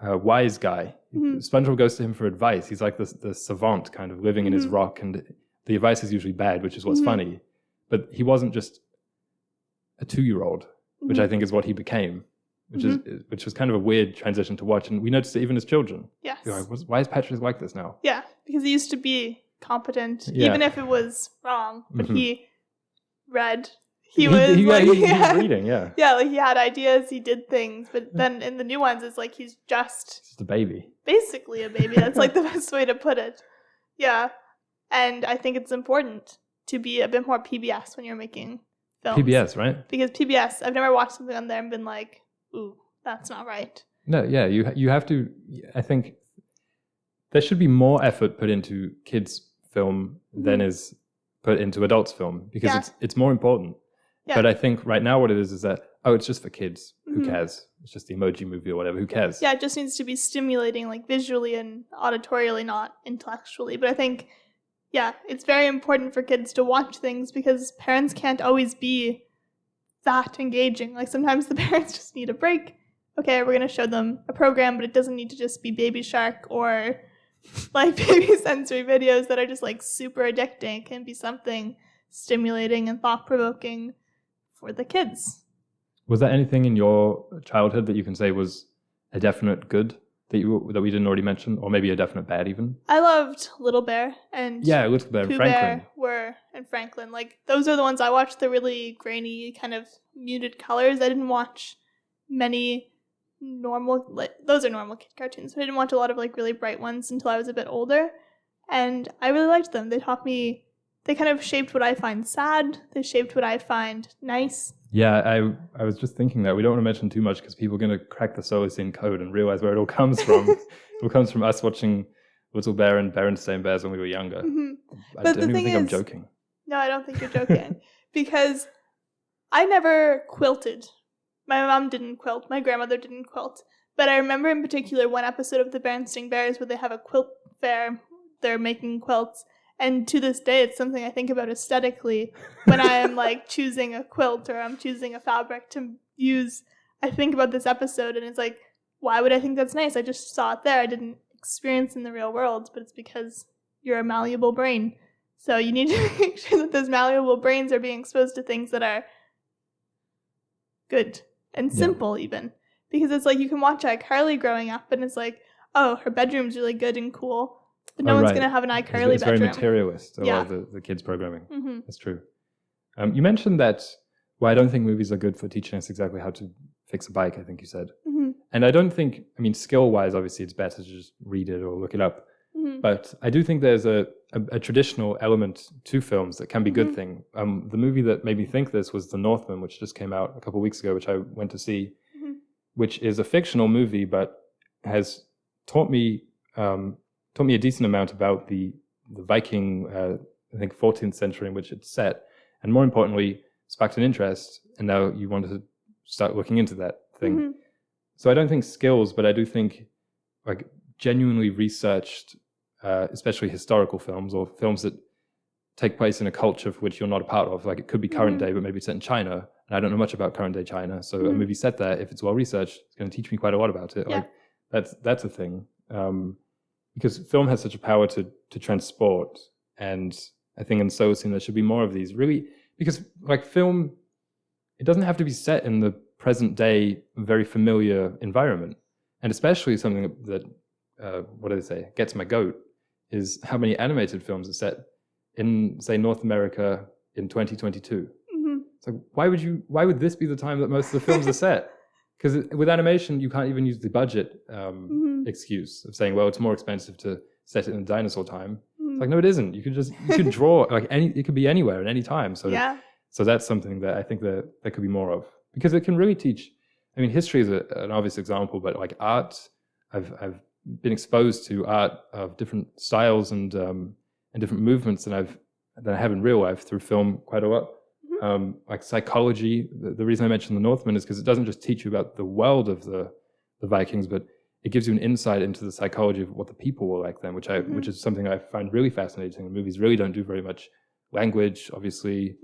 wise guy. SpongeBob goes to him for advice. He's like the savant kind of living in his rock, and the advice is usually bad, which is what's funny. But he wasn't just a 2-year-old, which I think is what he became, which was kind of a weird transition to watch. And we noticed it even as children. Yes. You're like, why is Patrick like this now? Yeah, because he used to be competent, even if it was wrong. But he read. He was reading, yeah. Yeah, like he had ideas, he did things. But then in the new ones, it's like he's just a baby. Basically a baby. That's like the best way to put it. Yeah. And I think it's important to be a bit more PBS when you're making films. PBS, right? Because PBS, I've never watched something on there and been like, ooh, that's not right. No, yeah, you have to. I think there should be more effort put into kids' film than is put into adults' film, because it's more important. Yeah. But I think right now what it is that, it's just for kids. Who cares? It's just the Emoji Movie or whatever. Who cares? Yeah, it just needs to be stimulating, like visually and auditorially, not intellectually. But I think, it's very important for kids to watch things, because parents can't always be that engaging. Like sometimes the parents just need a break. Okay, we're going to show them a program, but it doesn't need to just be Baby Shark or like baby sensory videos that are just like super addicting. It can be something stimulating and thought-provoking for the kids. Was there anything in your childhood that you can say was a definite good that we didn't already mention, or maybe a definite bad even? I loved Little Bear and Little Bear and Franklin. And Franklin. Like those are the ones I watched. The really grainy kind of muted colors. I didn't watch many normal. Those are normal kid cartoons. But I didn't watch a lot of like really bright ones until I was a bit older, and I really liked them. They taught me. They kind of shaped what I find sad. They shaped what I find nice. Yeah, I was just thinking that we don't want to mention too much because people are going to crack the Solacene code and realize where it all comes from. It all comes from us watching Little Bear and Berenstain Bears when we were younger. I don't even think I'm joking. No, I don't think you're joking. Because I never quilted. My mom didn't quilt. My grandmother didn't quilt. But I remember in particular one episode of the Berenstain Bears where they have a quilt fair. They're making quilts. And to this day, it's something I think about aesthetically when I am like choosing a quilt or I'm choosing a fabric to use. I think about this episode and it's like, why would I think that's nice? I just saw it there. I didn't experience in the real world, but it's because you're a malleable brain. So you need to make sure that those malleable brains are being exposed to things that are good and simple even. Because it's like you can watch iCarly growing up and it's like, oh, her bedroom's really good and cool. But no one's going to have an iCarly bedroom. It's very materialist, a lot of the kids' programming. That's true. You mentioned that, I don't think movies are good for teaching us exactly how to fix a bike, I think you said. And I don't think, skill-wise, obviously, it's better to just read it or look it up. But I do think there's a traditional element to films that can be a good thing. The movie that made me think this was The Northman, which just came out a couple of weeks ago, which I went to see, which is a fictional movie, but has taught me a decent amount about the Viking, I think 14th century in which it's set, and more importantly, sparked an interest, and now you want to start looking into that thing. So I don't think skills, but I do think like genuinely researched, especially historical films or films that take place in a culture for which you're not a part of. Like it could be current day, but maybe it's set in China, and I don't know much about current day China. So a movie set there, if it's well researched, it's going to teach me quite a lot about it. Yeah. Like that's a thing, because film has such a power to transport, and I think in Solacene there should be more of these. Really, because like film, it doesn't have to be set in the present day, very familiar environment, and especially something that what do they say, gets my goat, is how many animated films are set in, say, North America in 2022. So why would this be the time that most of the films are set? Because with animation, you can't even use the budget excuse of saying, well, it's more expensive to set it in dinosaur time. It's like, no, it isn't. You could draw like it could be anywhere at any time. So so that's something that I think that there could be more of, because it can really teach. I mean, history is an obvious example, but like art, I've been exposed to art of different styles and different movements than I have in real life through film quite a lot. Like psychology, the reason I mentioned the Northman is because it doesn't just teach you about the world of the Vikings, but it gives you an insight into the psychology of what the people were like then, which is something I find really fascinating. The movies really don't do very much. Language, obviously,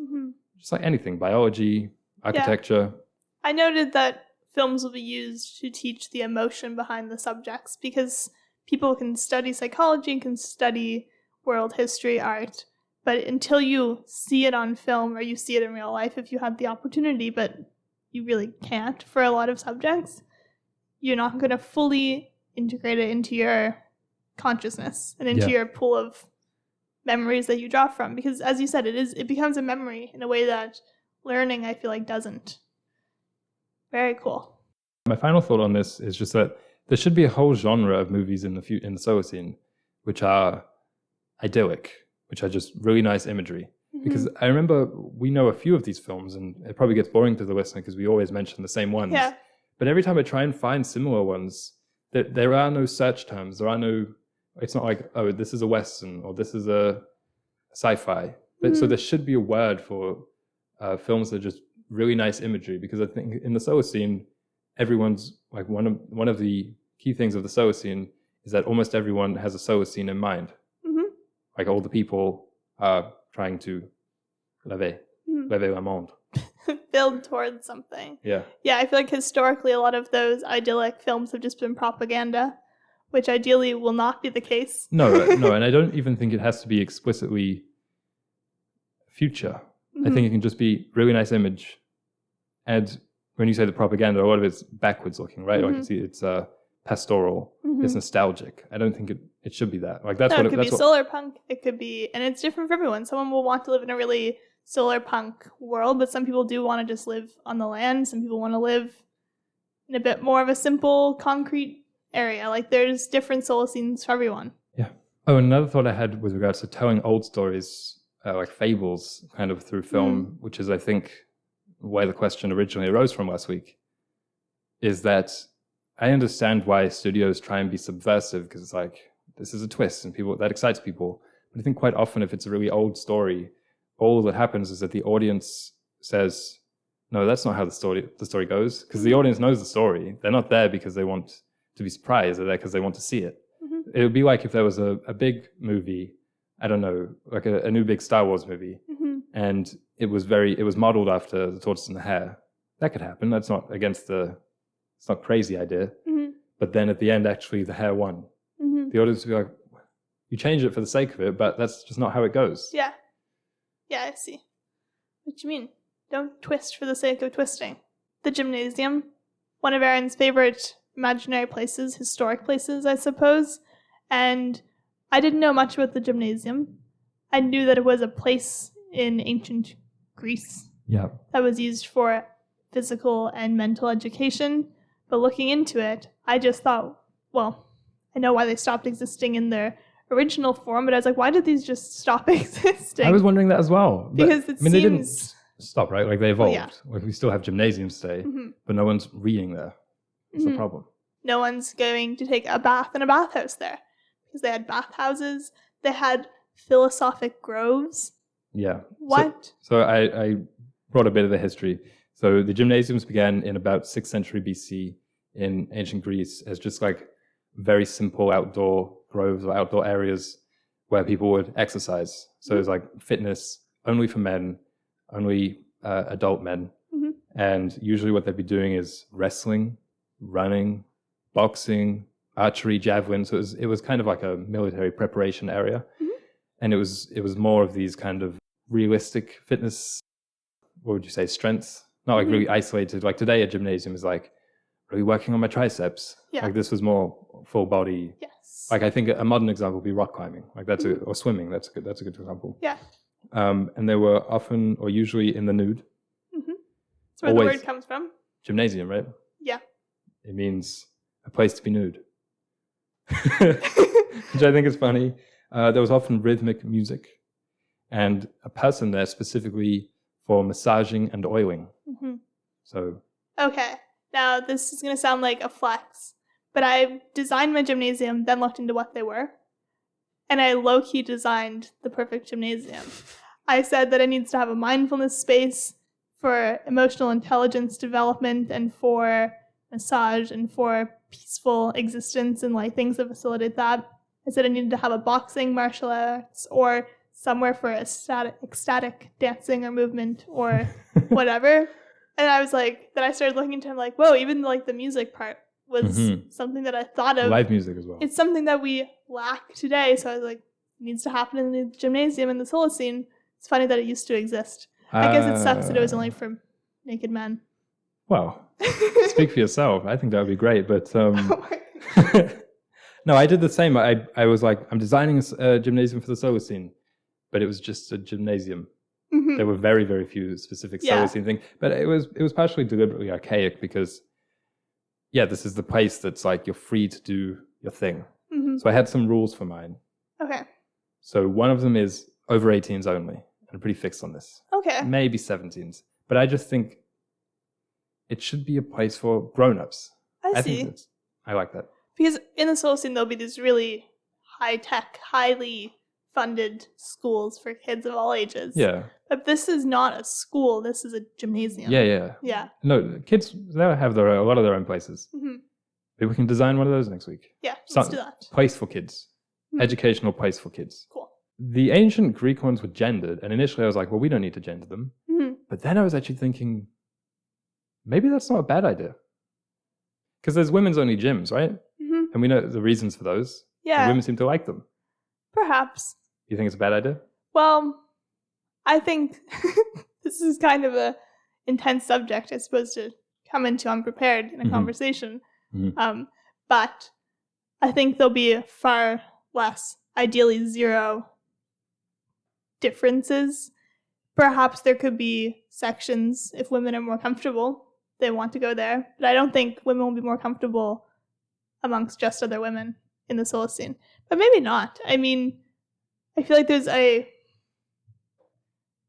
just like anything, biology, architecture. I noted that films will be used to teach the emotion behind the subjects, because people can study psychology and can study world history, art, but until you see it on film or you see it in real life, if you have the opportunity, but you really can't for a lot of subjects, you're not going to fully integrate it into your consciousness and into your pool of memories that you draw from. Because as you said, it becomes a memory in a way that learning, I feel like, doesn't. Very cool. My final thought on this is just that there should be a whole genre of movies in the Solacene which are idyllic, which are just really nice imagery. Because I remember we know a few of these films, and it probably gets boring to the listener because we always mention the same ones. Yeah. But every time I try and find similar ones, there are no search terms. It's not like, oh, this is a Western or this is a sci-fi. So there should be a word for films that are just really nice imagery, because I think in the Solacene, everyone's like one of the key things of the Solacene is that almost everyone has a Solacene in mind. Like all the people are trying to lever le monde. Build towards something. Yeah. Yeah, I feel like historically a lot of those idyllic films have just been propaganda, which ideally will not be the case. No, and I don't even think it has to be explicitly future. I think it can just be really nice image. And when you say the propaganda, a lot of it's backwards looking, right? Like it's pastoral, it's nostalgic. I don't think it should be that. Like it could be solar punk. It could be, and it's different for everyone. Someone will want to live in a really solar punk world, but some people do want to just live on the land. Some people want to live in a bit more of a simple concrete area. Like there's different Solacenes for everyone. Yeah. Oh, another thought I had with regards to telling old stories, like fables, kind of through film, which is, I think, where the question originally arose from last week, is that I understand why studios try and be subversive, because it's like, this is a twist and that excites people. But I think quite often if it's a really old story, all that happens is that the audience says, no, that's not how the story goes, because the audience knows the story. They're not there because they want to be surprised. They're there because they want to see it. It would be like if there was a big movie, I don't know, like a new big Star Wars movie, and it was modeled after The Tortoise and the Hare. That could happen. That's not it's not a crazy idea. But then at the end, actually, the hare won. The audience would be like, you changed it for the sake of it, but that's just not how it goes. Yeah. Yeah, I see what you mean. Don't twist for the sake of twisting. The gymnasium, one of Aaron's favorite imaginary places, historic places, I suppose. And I didn't know much about the gymnasium. I knew that it was a place in ancient Greece that was used for physical and mental education. But looking into it, I just thought, well, I know why they stopped existing in their original form, but I was like, why did these just stop existing? I was wondering that as well. Because it seems... they didn't stop, right? Like they evolved. Like we still have gymnasiums today, but no one's reading there. That's the problem. No one's going to take a bath in a bathhouse there, because they had bathhouses. They had philosophic groves. Yeah. What? So I brought a bit of the history. So the gymnasiums began in about 6th century BC in ancient Greece as just like very simple outdoor groves or outdoor areas where people would exercise. So it was like fitness only for men, only adult men. Mm-hmm. And usually what they'd be doing is wrestling, running, boxing, archery, javelin. So it was kind of like a military preparation area. Mm-hmm. And it was more of these kind of realistic fitness, what would you say, strengths? Not like really isolated. Like today a gymnasium is like really working on my triceps. Yeah. Like this was more full body. Yes. Like I think a modern example would be rock climbing. Like that's or swimming. That's a good example. Yeah. And they were often or usually in the nude. Mm-hmm. That's where the word comes from. Gymnasium, right? Yeah. It means a place to be nude. Which I think is funny. There was often rhythmic music and a person there specifically for massaging and oiling. Mm-hmm. So. Okay. Now, this is going to sound like a flex, but I designed my gymnasium, then looked into what they were, and I low-key designed the perfect gymnasium. I said that it needs to have a mindfulness space for emotional intelligence development and for massage and for peaceful existence and like things that facilitate that. I said I needed to have a boxing, martial arts, or somewhere for ecstatic dancing or movement or whatever. And I was like, then I started looking into it, like, whoa, even like the music part was something that I thought of. Live music as well. It's something that we lack today. So I was like, it needs to happen in the gymnasium in the Solacene. It's funny that it used to exist. I guess it sucks that it was only for naked men. Well, speak for yourself. I think that would be great. But no, I did the same. I was like, I'm designing a gymnasium for the Solacene, but it was just a gymnasium. Mm-hmm. There were very, very few specific Solacene things, but it was partially deliberately archaic because, this is the place that's like you're free to do your thing. Mm-hmm. So I had some rules for mine. Okay. So one of them is over 18s only. I'm pretty fixed on this. Okay. Maybe 17s, but I just think it should be a place for grown-ups. I see. I like that. Because in the Solacene, there'll be these really high-tech, highly funded schools for kids of all ages. Yeah. But this is not a school. This is a gymnasium. Yeah. No, kids, they'll have a lot of their own places. Mm-hmm. Maybe we can design one of those next week. Yeah, let's do that. Place for kids. Mm-hmm. Educational place for kids. Cool. The ancient Greek ones were gendered, and initially I was like, well, we don't need to gender them. Mm-hmm. But then I was actually thinking, maybe that's not a bad idea. Because there's women's only gyms, right? Mm-hmm. And we know the reasons for those. Yeah. And women seem to like them. Perhaps. You think it's a bad idea? Well, I think this is kind of a intense subject, I suppose, to come into unprepared in a conversation. Mm-hmm. But I think there'll be far less, ideally zero, differences. Perhaps there could be sections, if women are more comfortable, they want to go there. But I don't think women will be more comfortable amongst just other women in the Solacene. But maybe not. I mean, I feel like there's a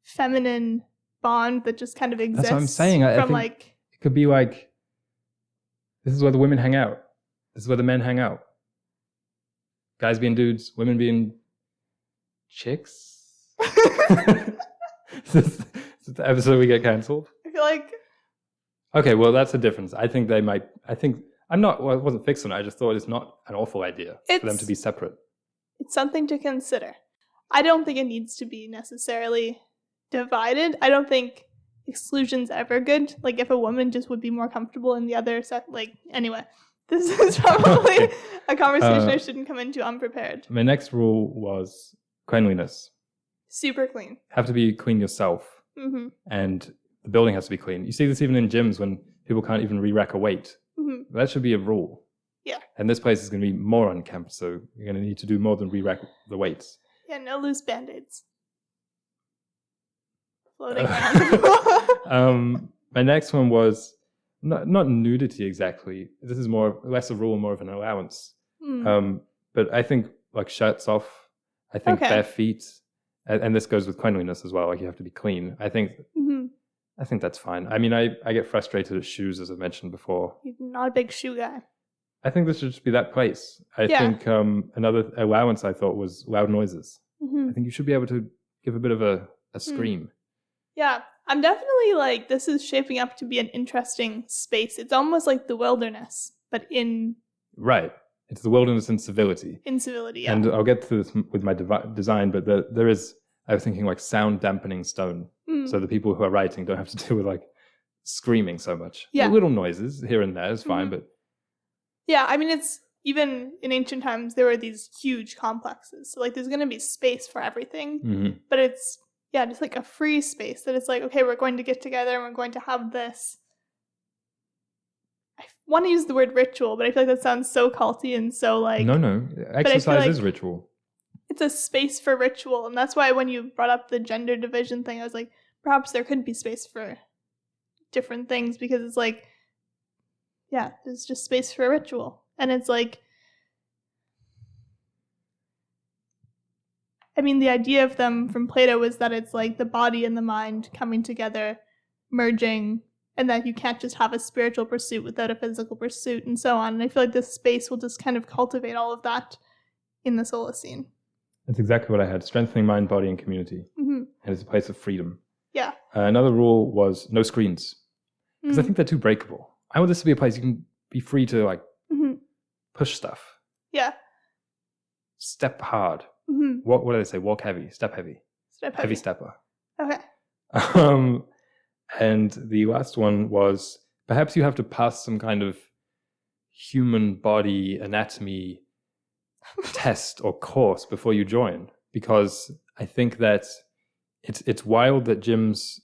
feminine bond that just kind of exists. That's what I'm saying. I think it could be like, this is where the women hang out. This is where the men hang out. Guys being dudes, women being chicks. Is this the episode we get cancelled? I feel like... Okay, well, that's the difference. I think I wasn't fixed on it. I just thought it's not an awful idea for them to be separate. It's something to consider. I don't think it needs to be necessarily divided. I don't think exclusion's ever good. Like, if a woman just would be more comfortable in the other anyway. This is probably a conversation I shouldn't come into unprepared. My next rule was cleanliness. Super clean. Have to be clean yourself. Mm-hmm. And the building has to be clean. You see this even in gyms when people can't even re-rack a weight. Mm-hmm. That should be a rule. Yeah. And this place is going to be more on campus, so you're going to need to do more than re-rack the weights. Yeah, no loose Band-Aids. Floating around. My next one was not nudity exactly. This is less a rule, more of an allowance. Mm. But I think like shirts off. I think bare feet, and this goes with cleanliness as well. Like you have to be clean. I think that's fine. I mean, I get frustrated at shoes, as I mentioned before. You're not a big shoe guy. I think this should just be that place. I think another allowance I thought was loud noises. Mm-hmm. I think you should be able to give a bit of a scream. Yeah, I'm definitely like, this is shaping up to be an interesting space. It's almost like the wilderness, but in... Right. It's the wilderness in civility. In civility, yeah. And I'll get to this with my design, but there is, I was thinking like sound dampening stone. So the people who are writing don't have to deal with like screaming so much. Yeah. Little noises here and there is fine, but... Yeah, I mean, it's... Even in ancient times, there were these huge complexes. So, like, there's going to be space for everything. But it's, just like a free space that it's like, okay, we're going to get together and we're going to have this. I want to use the word ritual, but I feel like that sounds so culty and so, like... No. Exercise is ritual. It's a space for ritual. And that's why when you brought up the gender division thing, I was like, perhaps there could be space for different things because it's like, there's just space for a ritual. And it's like, I mean, the idea of them from Plato was that it's like the body and the mind coming together, merging, and that you can't just have a spiritual pursuit without a physical pursuit and so on. And I feel like this space will just kind of cultivate all of that in the Solacene. That's exactly what I had. Strengthening mind, body, and community. And it's a place of freedom. Yeah. Another rule was no screens. Because I think they're too breakable. I want this to be a place you can be free to like push stuff. Yeah. Step hard. What do they say? Walk heavy. Step heavy. Heavy stepper. Okay. And the last one was perhaps you have to pass some kind of human body anatomy test or course before you join. Because I think that it's wild that gyms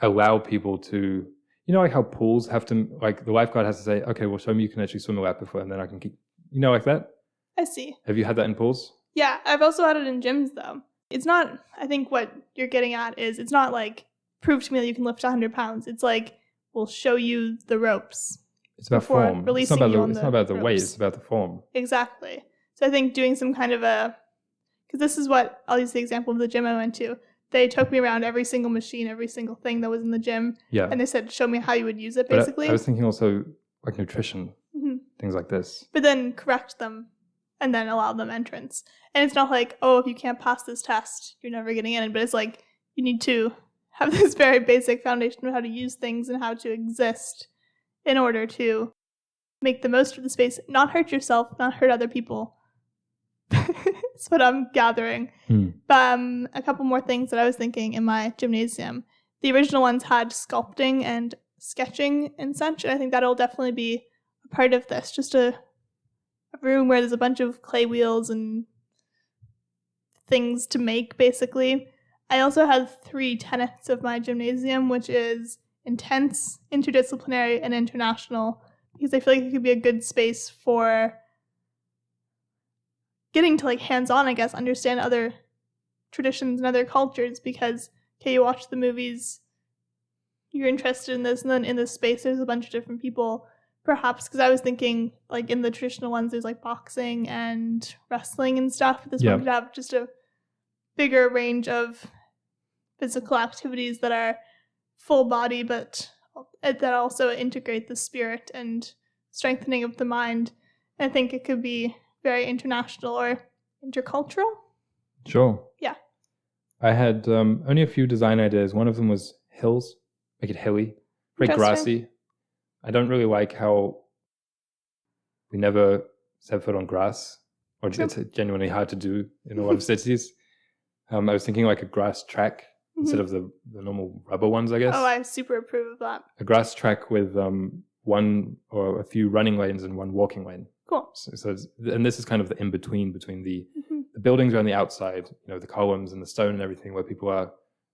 allow people to... You know, like how pools have to, like the lifeguard has to say, okay, well, show me you can actually swim a lap before, and then I can keep, like that? I see. Have you had that in pools? Yeah, I've also had it in gyms, though. It's not, I think what you're getting at is, it's not like, prove to me that you can lift 100 pounds. It's like, we'll show you the ropes. It's about form. It's not about the weight, it's about the form. Exactly. So I think doing some kind of because this is what, I'll use the example of the gym I went to. They took me around every single machine, every single thing that was in the gym. Yeah. And they said, show me how you would use it, basically. But I was thinking also like nutrition, things like this. But then correct them and then allow them entrance. And it's not like, oh, if you can't pass this test, you're never getting in. But it's like, you need to have this very basic foundation of how to use things and how to exist in order to make the most of the space, not hurt yourself, not hurt other people. That's what I'm gathering. But a couple more things that I was thinking in my gymnasium. The original ones had sculpting and sketching and such, and I think that'll definitely be a part of this. Just a room where there's a bunch of clay wheels and things to make, basically. I also have 3 tenets of my gymnasium, which is intense, interdisciplinary, and international, because I feel like it could be a good space for getting to like hands-on, I guess, understand other traditions and other cultures, because, okay, you watch the movies, you're interested in this, and then in this space there's a bunch of different people, perhaps, because I was thinking, like, in the traditional ones, there's like boxing and wrestling and stuff. This one could have just a bigger range of physical activities that are full body, but that also integrate the spirit and strengthening of the mind. And I think it could be very international or intercultural. Sure. Yeah. I had only a few design ideas. One of them was hills, make it hilly, very grassy. I don't really like how we never set foot on grass, or it's genuinely hard to do in a lot of cities. I was thinking like a grass track instead of the normal rubber ones, I guess. Oh, I super approve of that. A grass track with one or a few running lanes and one walking lane. Cool. So and this is kind of the in-between between the buildings are on the outside, the columns and the stone and everything, where people are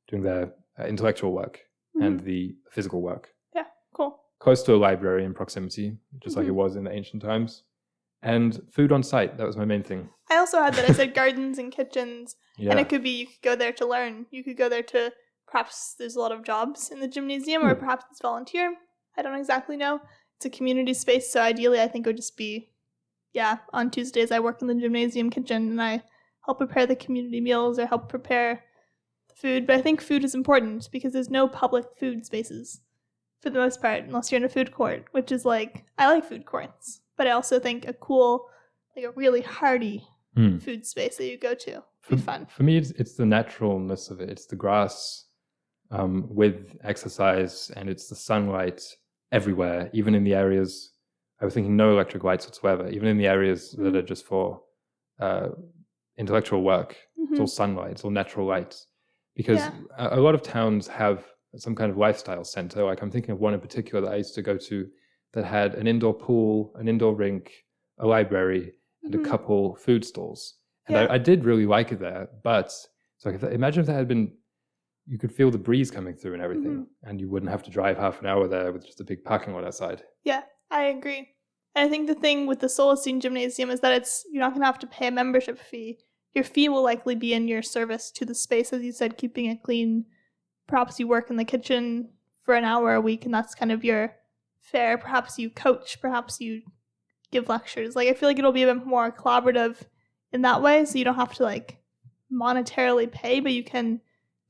doing their intellectual work and the physical work. Yeah, cool. Close to a library in proximity, just like it was in the ancient times. And food on site, that was my main thing. I also had that. I said gardens and kitchens. Yeah. And it could be you could go there to learn. You could go there to, perhaps there's a lot of jobs in the gymnasium, or perhaps it's volunteer. I don't exactly know. It's a community space, so ideally I think it would just be, on Tuesdays I work in the gymnasium kitchen and I help prepare the community meals or help prepare the food. But I think food is important because there's no public food spaces for the most part, unless you're in a food court, which is like, I like food courts, but I also think a cool, like a really hearty food space that you go to would be fun. For me, it's the naturalness of it. It's the grass with exercise, and it's the sunlight everywhere, even in the areas, I was thinking no electric lights whatsoever, even in the areas that are just for intellectual work. It's all sunlight, it's all natural light. Because a lot of towns have some kind of lifestyle center. Like I'm thinking of one in particular that I used to go to that had an indoor pool, an indoor rink, a library, and a couple food stalls. And I did really like it there. But so imagine if that had been, you could feel the breeze coming through and everything, and you wouldn't have to drive half an hour there with just a big parking lot outside. Yeah, I agree. And I think the thing with the Solacene Gymnasium is that you're not going to have to pay a membership fee. Your fee will likely be in your service to the space, as you said, keeping it clean. Perhaps you work in the kitchen for an hour a week, and that's kind of your fare. Perhaps you coach, perhaps you give lectures. Like, I feel like it'll be a bit more collaborative in that way, so you don't have to, like, monetarily pay, but you can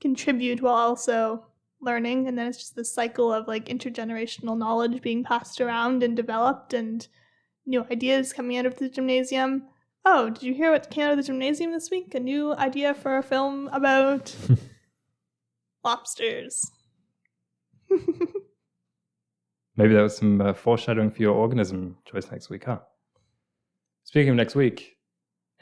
contribute while also learning. And then it's just this cycle of, like, intergenerational knowledge being passed around and developed, and new ideas coming out of the gymnasium. Oh, did you hear what came out of the gymnasium this week? A new idea for a film about lobsters. Maybe that was some foreshadowing for your organism choice next week, huh? Speaking of next week,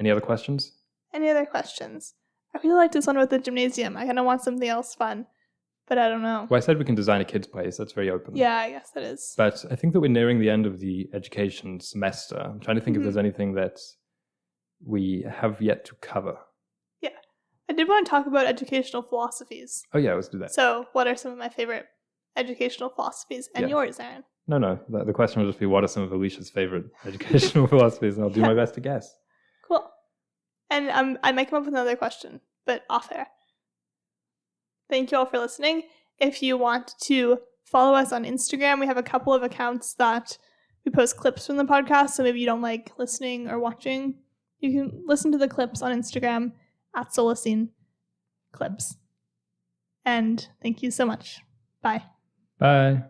any other questions? Any other questions? I really like this one with the gymnasium. I kind of want something else fun, but I don't know. Well, I said we can design a kids' place. That's very open. Yeah, I guess that is. But I think that we're nearing the end of the education semester. I'm trying to think if there's anything that we have yet to cover. Yeah. I did want to talk about educational philosophies. Oh, yeah, let's do that. So what are some of my favorite educational philosophies and yours, Aaron? No. The question will just be, what are some of Alicia's favorite educational philosophies? And I'll do my best to guess. Cool. And I might come up with another question, but off air. Thank you all for listening. If you want to follow us on Instagram, we have a couple of accounts that we post clips from the podcast. So maybe you don't like listening or watching. You can listen to the clips on Instagram at Solacene Clips. And thank you so much. Bye. Bye.